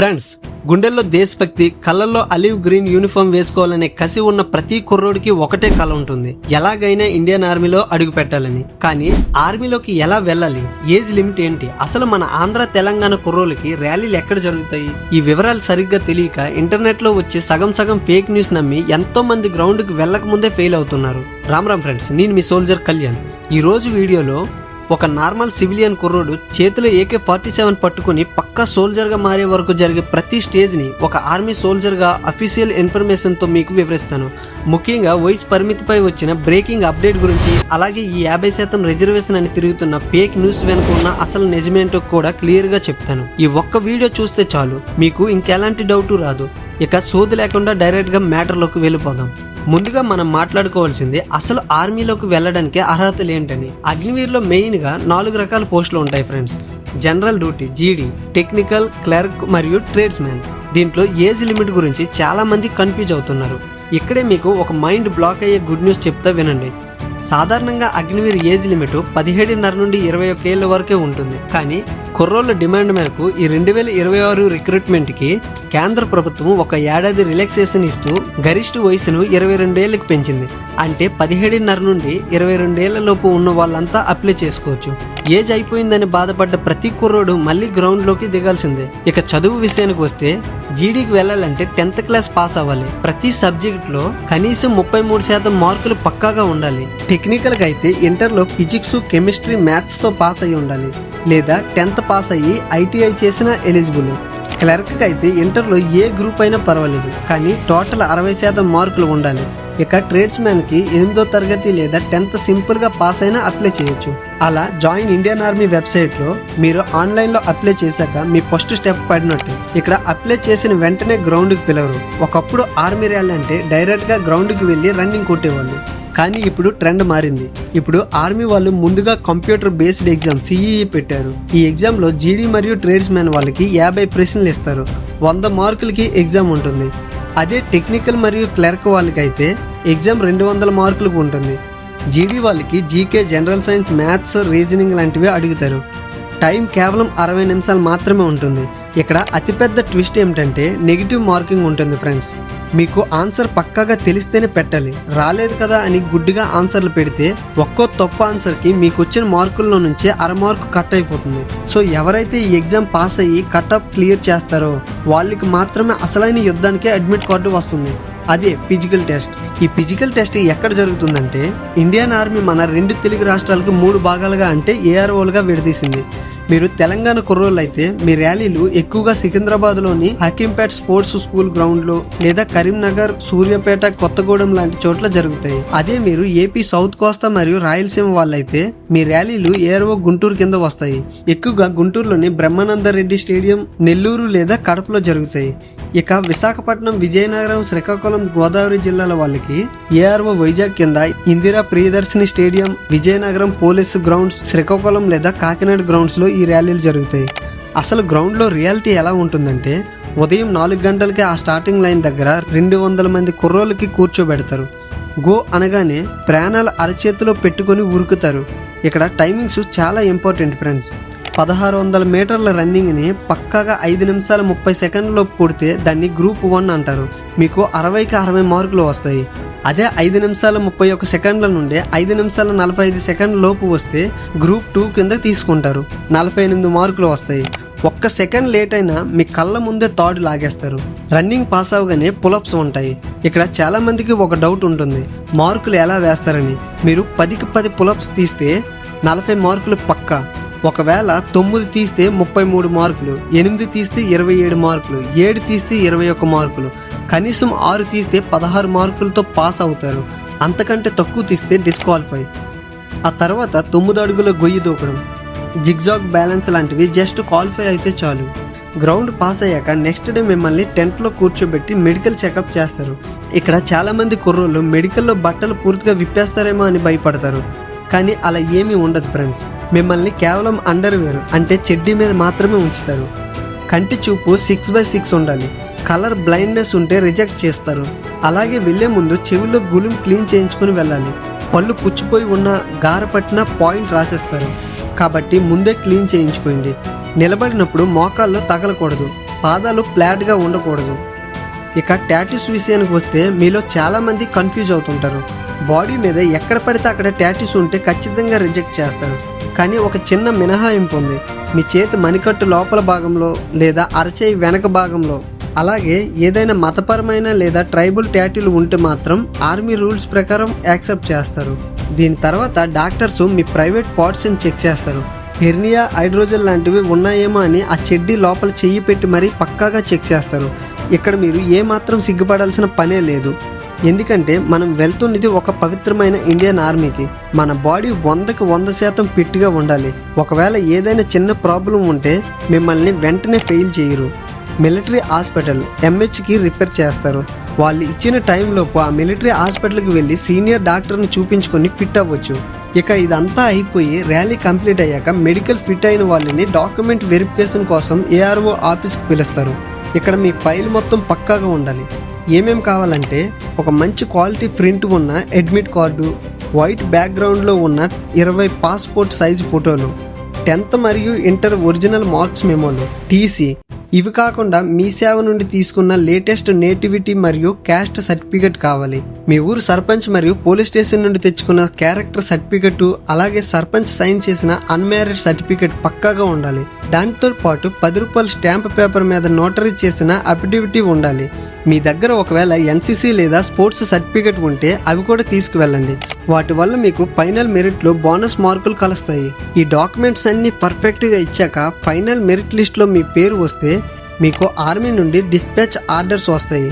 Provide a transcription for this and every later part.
Friends, గుండెల్లో దేశభక్తి, కళ్ళల్లో అలివ్ గ్రీన్ యూనిఫామ్ వేసుకోవాలనే కసి ఉన్న ప్రతి కుర్రోడికి ఒకటే కళ ఉంటుంది, ఎలాగైనా ఇండియన్ ఆర్మీలో అడుగు పెట్టాలని. కానీ ఆర్మీలోకి ఎలా వెళ్ళాలి, ఏజ్ లిమిట్ ఏంటి, అసలు మన ఆంధ్ర తెలంగాణ కుర్రోళ్ళకి ర్యాలీలు ఎక్కడ జరుగుతాయి, ఈ వివరాలు సరిగ్గా తెలియక ఇంటర్నెట్ లో వచ్చి సగం ఫేక్ న్యూస్ నమ్మి ఎంతో మంది గ్రౌండ్ కి వెళ్ళక ముందే ఫెయిల్ అవుతున్నారు. రామ్ ఫ్రెండ్స్, నేను మీ సోల్జర్ కళ్యాణ్. ఈ రోజు వీడియోలో ఒక నార్మల్ సివిలియన్ కుర్రోడు చేతిలో AK-47 పట్టుకుని పక్కా సోల్జర్ గా మారే వరకు జరిగే ప్రతి స్టేజ్ ని ఒక ఆర్మీ సోల్జర్ గా అఫీషియల్ ఇన్ఫర్మేషన్ తో మీకు వివరిస్తాను. ముఖ్యంగా వయసు పరిమితిపై వచ్చిన బ్రేకింగ్ అప్డేట్ గురించి, అలాగే ఈ 50% రిజర్వేషన్ అని తిరుగుతున్న ఫేక్ న్యూస్ వెనుక ఉన్న అసలు నిజమేంటో కూడా క్లియర్ గా చెప్తాను. ఈ ఒక్క వీడియో చూస్తే చాలు, మీకు ఇంకెలాంటి డౌట్ రాదు. ఇక సోది లేకుండా డైరెక్ట్ గా మ్యాటర్ లోకి వెళ్ళిపోదాం. ముందుగా మనం మాట్లాడుకోవాల్సింది అసలు ఆర్మీలోకి వెళ్ళడానికి అర్హతలు ఏంటని. అగ్నివీర్లో మెయిన్ గా 4 రకాల పోస్టులు ఉంటాయి ఫ్రెండ్స్. జనరల్ డ్యూటీ, జీడీ, టెక్నికల్, క్లర్క్ మరియు ట్రేడ్స్ మ్యాన్. దీంట్లో ఏజ్ లిమిట్ గురించి చాలా మంది కన్ఫ్యూజ్ అవుతున్నారు. ఇక్కడే మీకు ఒక మైండ్ బ్లాక్ అయ్యే గుడ్ న్యూస్ చెప్తా వినండి. సాధారణంగా అగ్నివీర్ ఏజ్ లిమిట్ 17.5 నుండి 21 ఏళ్ల వరకే ఉంటుంది. కానీ కుర్రోళ్ళ డిమాండ్ మేరకు ఈ 2026 రిక్రూట్మెంట్ కి కేంద్ర ప్రభుత్వం ఒక ఏడాది రిలాక్సేషన్ ఇస్తూ గరిష్ట వయసును 22 ఏళ్లకు పెంచింది. అంటే 17.5 నుండి 22 ఏళ్ల లోపు ఉన్న వాళ్ళంతా అప్లై చేసుకోవచ్చు. ఏజ్ అయిపోయిందని బాధపడ్డ ప్రతి కుర్రోడు మళ్ళీ గ్రౌండ్ లోకి దిగాల్సిందే. ఇక చదువు విషయానికి వస్తే, జీడీకి వెళ్ళాలంటే 10th క్లాస్ పాస్ అవ్వాలి. ప్రతి సబ్జెక్ట్ లో కనీసం 33% మార్కులు పక్కాగా ఉండాలి. టెక్నికల్ గా అయితే ఇంటర్ లో ఫిజిక్స్, కెమిస్ట్రీ, మ్యాథ్స్ తో పాస్ అయ్యి ఉండాలి, లేదా 10th పాస్ అయ్యి ITI చేసినా ఎలిజిబుల్. క్లర్క్ కి అయితే ఇంటర్ లో ఏ గ్రూప్ అయినా పర్వాలేదు, కానీ టోటల్ 60% మార్కులు ఉండాలి. ఇక ట్రేడ్స్ మ్యాన్ కి 8వ తరగతి లేదా 10th సింపుల్ గా పాస్ అయినా అప్లై చేయొచ్చు. అలా జాయిన్ ఇండియన్ ఆర్మీ వెబ్సైట్ లో మీరు ఆన్లైన్ లో అప్లై చేశాక మీ ఫస్ట్ స్టెప్ పడినట్టు. ఇక్కడ అప్లై చేసిన వెంటనే గ్రౌండ్ కి పిలవరు. ఒకప్పుడు ఆర్మీ ర్యాలీ అంటే డైరెక్ట్ గా గ్రౌండ్ కి వెళ్లి రన్నింగ్ కొట్టేవాళ్ళు. కానీ ఇప్పుడు ట్రెండ్ మారింది. ఇప్పుడు ఆర్మీ వాళ్ళు ముందుగా కంప్యూటర్ బేస్డ్ ఎగ్జామ్ CEE పెట్టారు. ఈ ఎగ్జామ్ లో జీడీ మరియు ట్రేడ్స్ మ్యాన్ వాళ్ళకి 50 ప్రశ్నలు ఇస్తారు. 100 మార్కులకి ఎగ్జామ్ ఉంటుంది. అదే టెక్నికల్ మరియు క్లర్క్ వాళ్ళకి అయితే ఎగ్జామ్ 200 మార్కులకు ఉంటుంది. జీడీ వాళ్ళకి GK, general science, maths, reasoning లాంటివి అడుగుతారు. టైం కేవలం 60 నిమిషాలు మాత్రమే ఉంటుంది. ఇక్కడ అతిపెద్ద ట్విస్ట్ ఏమిటంటే నెగిటివ్ మార్కింగ్ ఉంటుంది ఫ్రెండ్స్. మీకు ఆన్సర్ పక్కాగా తెలిస్తేనే పెట్టాలి. రాలేదు కదా అని గుడ్డిగా ఆన్సర్లు పెడితే ఒక్కో తప్పు ఆన్సర్ కి మీకు వచ్చిన మార్కుల్లో నుంచి 1/2 మార్కు కట్ అయిపోతుంది. సో ఎవరైతే ఈ ఎగ్జామ్ పాస్ అయ్యి కట్ ఆఫ్ క్లియర్ చేస్తారో వాళ్ళకి మాత్రమే అసలైన యుద్ధానికి అడ్మిట్ కార్డు వస్తుంది. అదే ఫిజికల్ టెస్ట్. ఈ ఫిజికల్ టెస్ట్ ఎక్కడ జరుగుతుందంటే, ఇండియన్ ఆర్మీ మన 2 తెలుగు రాష్ట్రాలకు 3 భాగాలుగా అంటే AROలుగా విడదీసింది. మీరు తెలంగాణ కుర్రోళ్ళు అయితే మీ ర్యాలీలు ఎక్కువగా సికింద్రాబాద్లోని హకీంపేట్ స్పోర్ట్స్ స్కూల్ గ్రౌండ్ లో, లేదా కరీంనగర్, సూర్యాపేట, కొత్తగూడెం లాంటి చోట్ల జరుగుతాయి. అదే మీరు ఏపీ సౌత్ కోస్తా మరియు రాయలసీమ వాళ్ళైతే మీ ర్యాలీలు ARO గుంటూరు కింద వస్తాయి. ఎక్కువగా గుంటూరులోని బ్రహ్మానందరెడ్డి స్టేడియం, నెల్లూరు లేదా కడపలో జరుగుతాయి. ఇక విశాఖపట్నం, విజయనగరం, శ్రీకాకుళం, గోదావరి జిల్లాల వాళ్ళకి ARO వైజాగ్ కింద Indira Priyadarshini stadium, Vizianagaram police grounds, Srikakulam లేదా కాకినాడ గ్రౌండ్స్ లో ఈ ర్యాలీలు జరుగుతాయి. అసలు గ్రౌండ్ లో రియాలిటీ ఎలా ఉంటుందంటే, ఉదయం 4 గంటలకి ఆ స్టార్టింగ్ లైన్ దగ్గర 200 మంది కుర్రోళ్ళకి కూర్చోబెడతారు. గో అనగానే ప్రాణాలు అరచేతిలో పెట్టుకుని ఉరుకుతారు. ఇక్కడ టైమింగ్స్ చాలా ఇంపార్టెంట్ ఫ్రెండ్స్. 1600 మీటర్ల రన్నింగ్ ని పక్కాగా 5 నిమిషాల 30 సెకండ్లలో కొడితే దాన్ని గ్రూప్ 1 అంటారు. మీకు 60కి 60 మార్కులు వస్తాయి. అదే 5 నిమిషాల 31 సెకండ్ల నుండి 5 నిమిషాల 45 సెకండ్ల లోపు వస్తే గ్రూప్ 2 కింద తీసుకుంటారు. 48 మార్కులు వస్తాయి. 1 సెకండ్ లేట్ అయినా మీ కళ్ళ ముందే తాడు లాగేస్తారు. రన్నింగ్ పాస్ అవగానే పులప్స్ ఉంటాయి. ఇక్కడ చాలా మందికి ఒక డౌట్ ఉంటుంది, మార్కులు ఎలా వేస్తారని. మీరు 10కి 10 పులప్స్ తీస్తే 40 మార్కులు పక్కా. ఒకవేళ 9 తీస్తే 33 మార్కులు, 8 తీస్తే 27 మార్కులు, 7 తీస్తే 21 మార్కులు, కనీసం 6 తీస్తే 16 మార్కులతో పాస్ అవుతారు. అంతకంటే తక్కువ తీస్తే డిస్క్వాలిఫై. ఆ తర్వాత 9 అడుగుల గొయ్యి దూకడం, జిగ్జాగ్ బ్యాలెన్స్ లాంటివి జస్ట్ క్వాలిఫై అయితే చాలు. గ్రౌండ్ పాస్ అయ్యాక నెక్స్ట్ డే మిమ్మల్ని టెంట్ లో కూర్చోబెట్టి మెడికల్ చెకప్ చేస్తారు. ఇక్కడ చాలా మంది కుర్రోళ్ళు మెడికల్లో బట్టలు పూర్తిగా విప్పేస్తారేమో అని భయపడతారు. కానీ అలా ఏమీ ఉండదు ఫ్రెండ్స్. మిమ్మల్ని కేవలం అండర్వేర్ అంటే చెడ్డీ మీద మాత్రమే ఉంచుతారు. కంటి చూపు 6/6 ఉండాలి. కలర్ బ్లైండ్నెస్ ఉంటే రిజెక్ట్ చేస్తారు. అలాగే వెళ్లే ముందు చెవిలో గులిం క్లీన్ చేయించుకుని వెళ్ళాలి. పళ్ళు పుచ్చిపోయి ఉన్న, గారపట్టిన పాయింట్ రాసేస్తారు. కాబట్టి ముందే క్లీన్ చేయించుకోండి. నిలబడినప్పుడు మోకాల్లో తగలకూడదు. పాదాలు ఫ్లాట్గా ఉండకూడదు. ఇక టాటూస్ విషయానికి వస్తే మీలో చాలా మంది కన్ఫ్యూజ్ అవుతుంటారు. బాడీ మీద ఎక్కడ పడితే అక్కడ టాటూస్ ఉంటే ఖచ్చితంగా రిజెక్ట్ చేస్తారు. కానీ ఒక చిన్న మినహాయింపు ఉంది. మీ చేతి మణికట్టు లోపల భాగంలో లేదా అరచేయి వెనక భాగంలో, అలాగే ఏదైనా మతపరమైన లేదా ట్రైబల్ టాటూలు ఉంటే మాత్రం ఆర్మీ రూల్స్ ప్రకారం యాక్సెప్ట్ చేస్తారు. దీని తర్వాత డాక్టర్స్ మీ ప్రైవేట్ పార్ట్స్ని చెక్ చేస్తారు. హెర్నియా, హైడ్రోజల్ లాంటివి ఉన్నాయేమో అని ఆ చెడ్డీ లోపల చెయ్యి పెట్టి మరీ పక్కాగా చెక్ చేస్తారు. ఇక్కడ మీరు ఏమాత్రం సిగ్గుపడాల్సిన పనే లేదు. ఎందుకంటే మనం వెళ్తున్నది ఒక పవిత్రమైన ఇండియన్ ఆర్మీకి. మన బాడీ 100కి 100% ఫిట్గా ఉండాలి. ఒకవేళ ఏదైనా చిన్న ప్రాబ్లం ఉంటే మిమ్మల్ని వెంటనే ఫెయిల్ చేయరు. మిలిటరీ హాస్పిటల్ MHకి రిపేర్ చేస్తారు. వాళ్ళు ఇచ్చిన టైంలోపు ఆ మిలిటరీ హాస్పిటల్కి వెళ్ళి సీనియర్ డాక్టర్ని చూపించుకొని ఫిట్ అవ్వచ్చు. ఇక ఇదంతా అయిపోయి ర్యాలీ కంప్లీట్ అయ్యాక మెడికల్ ఫిట్ అయిన వాళ్ళని డాక్యుమెంట్ వెరిఫికేషన్ కోసం ARO ఆఫీస్కి పిలుస్తారు. ఇక్కడ మీ ఫైల్ మొత్తం పక్కాగా ఉండాలి. ఏమేం కావాలంటే ఒక మంచి క్వాలిటీ ప్రింట్ ఉన్న అడ్మిట్ కార్డు, వైట్ బ్యాక్గ్రౌండ్లో ఉన్న 20 పాస్పోర్ట్ సైజు ఫోటోలు, 10th మరియు ఇంటర్ ఒరిజినల్ మార్క్స్ మెమోలు, TC. ఇవి కాకుండా మీ సేవ నుండి తీసుకున్న లేటెస్ట్ నేటివిటీ మరియు క్యాస్ట్ సర్టిఫికెట్ కావాలి. మీ ఊరు సర్పంచ్ మరియు పోలీస్ స్టేషన్ నుండి తెచ్చుకున్న క్యారెక్టర్ సర్టిఫికెట్, అలాగే సర్పంచ్ సైన్ చేసిన అన్మ్యారీడ్ సర్టిఫికెట్ పక్కాగా ఉండాలి. దాంతో పాటు 10 రూపాయల స్టాంప్ పేపర్ మీద నోటరీ చేసిన అఫిడవిటీ ఉండాలి. మీ దగ్గర ఒకవేళ NCC లేదా స్పోర్ట్స్ సర్టిఫికెట్ ఉంటే అవి కూడా తీసుకువెళ్ళండి. వాటి వల్ల మీకు ఫైనల్ మెరిట్లో బోనస్ మార్కులు కలుస్తాయి. ఈ డాక్యుమెంట్స్ అన్ని పర్ఫెక్ట్గా ఇచ్చాక ఫైనల్ మెరిట్ లిస్ట్లో మీ పేరు వస్తే మీకు ఆర్మీ నుండి డిస్పాచ్ ఆర్డర్స్ వస్తాయి.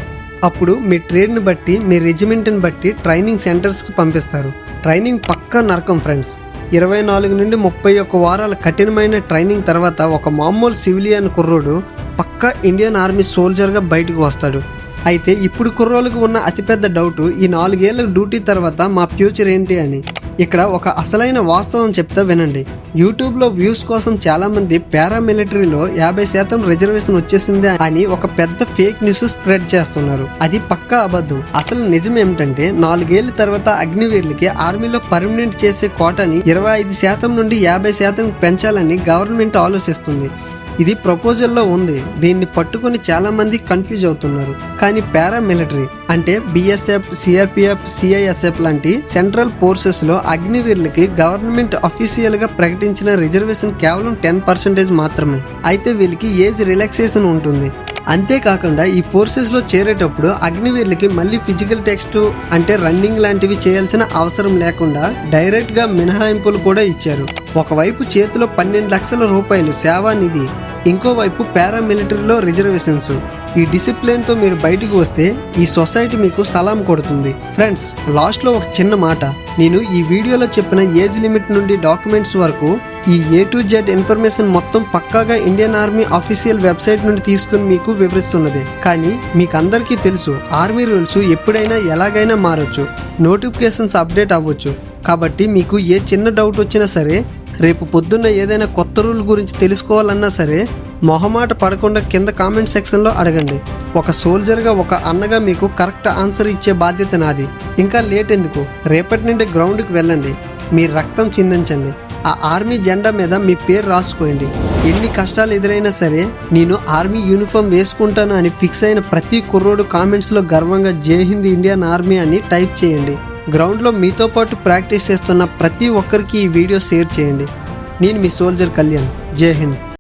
అప్పుడు మీ ట్రేడ్ని బట్టి, మీ రెజిమెంట్ని బట్టి ట్రైనింగ్ సెంటర్స్కి పంపిస్తారు. ట్రైనింగ్ పక్కా నరకం ఫ్రెండ్స్. 24 నుండి 31 వారాల కఠినమైన ట్రైనింగ్ తర్వాత ఒక మామూలు సివిలియన్ కుర్రోడు పక్కా ఇండియన్ ఆర్మీ సోల్జర్గా బయటకు వస్తాడు. అయితే ఇప్పుడు కుర్రోళ్ళకు ఉన్న అతిపెద్ద డౌట్, ఈ 4 ఏళ్ళ డ్యూటీ తర్వాత మా ఫ్యూచర్ ఏంటి అని. ఇక్కడ ఒక అసలైన వాస్తవం చెప్తా వినండి. యూట్యూబ్లో వ్యూస్ కోసం చాలామంది పారామిలిటరీలో 50% రిజర్వేషన్ వచ్చేసింది అని ఒక పెద్ద ఫేక్ న్యూస్ స్ప్రెడ్ చేస్తున్నారు. అది పక్కా అబద్ధం. అసలు నిజం ఏమిటంటే 4 ఏళ్ళ తర్వాత అగ్నివీరులకి ఆర్మీలో పర్మనెంట్ చేసే కోటాని 25% నుండి 50% పెంచాలని గవర్నమెంట్ ఆలోచిస్తుంది. ఇది ప్రపోజల్లో ఉంది. దీన్ని పట్టుకొని చాలా మంది కన్ఫ్యూజ్ అవుతున్నారు. కానీ పారామిలిటరీ అంటే BSF, CRPF, CISF లాంటి సెంట్రల్ ఫోర్సెస్ లో అగ్నివీరులకి గవర్నమెంట్ అఫీషియల్ గా ప్రకటించిన రిజర్వేషన్ కేవలం 10% మాత్రమే. అయితే వీళ్ళకి ఏజ్ రిలాక్సేషన్ ఉంటుంది. అంతేకాకుండా ఈ ఫోర్సెస్ లో చేరేటప్పుడు అగ్నివీరులకి మళ్ళీ ఫిజికల్ టెస్ట్ అంటే రన్నింగ్ లాంటివి చేయాల్సిన అవసరం లేకుండా డైరెక్ట్ గా మినహాయింపులు కూడా ఇచ్చారు. ఒకవైపు చేతిలో 12 లక్షల రూపాయలు సేవా నిధి, ఇంకోవైపు పారామిలిటరీలో రిజర్వేషన్స్. ఈ డిసిప్లిన్ తో మీరు బయటకు వస్తే ఈ సొసైటీ మీకు సలాం కొడుతుంది. ఫ్రెండ్స్, లాస్ట్ లో ఒక చిన్న మాట. నేను ఈ వీడియోలో చెప్పిన ఏజ్ లిమిట్ నుండి డాక్యుమెంట్స్ వరకు ఈ A to Z ఇన్ఫర్మేషన్ మొత్తం పక్కాగా ఇండియన్ ఆర్మీ అఫీషియల్ వెబ్సైట్ నుండి తీసుకుని మీకు వివరిస్తున్నది. కానీ మీకు అందరికీ తెలుసు, ఆర్మీ రూల్స్ ఎప్పుడైనా ఎలాగైనా మారొచ్చు, నోటిఫికేషన్స్ అప్డేట్ అవ్వచ్చు. కాబట్టి మీకు ఏ చిన్న డౌట్ వచ్చినా సరే, రేపు పొద్దున్న ఏదైనా కొత్త రూల్ గురించి తెలుసుకోవాలన్నా సరే మొహమాట పడకుండా కింద కామెంట్ సెక్షన్లో అడగండి. ఒక సోల్జర్గా, ఒక అన్నగా మీకు కరెక్ట్ ఆన్సర్ ఇచ్చే బాధ్యత నాది. ఇంకా లేట్ ఎందుకు? రేపటి నుండి గ్రౌండ్కి వెళ్ళండి, మీ రక్తం చిందించండి, ఆ ఆర్మీ జెండా మీద మీ పేరు రాసుకోండి. ఎన్ని కష్టాలు ఎదురైనా సరే నేను ఆర్మీ యూనిఫామ్ వేసుకుంటాను అని ఫిక్స్ అయిన ప్రతి కుర్రోడు కామెంట్స్లో గర్వంగా జై హింద్ ఇండియన్ ఆర్మీ అని టైప్ చేయండి. గ్రౌండ్లో మీతో పాటు ప్రాక్టీస్ చేస్తున్న ప్రతి ఒక్కరికి ఈ వీడియో షేర్ చేయండి. నేను మీ సోల్జర్ కళ్యాణ్. జై హింద్.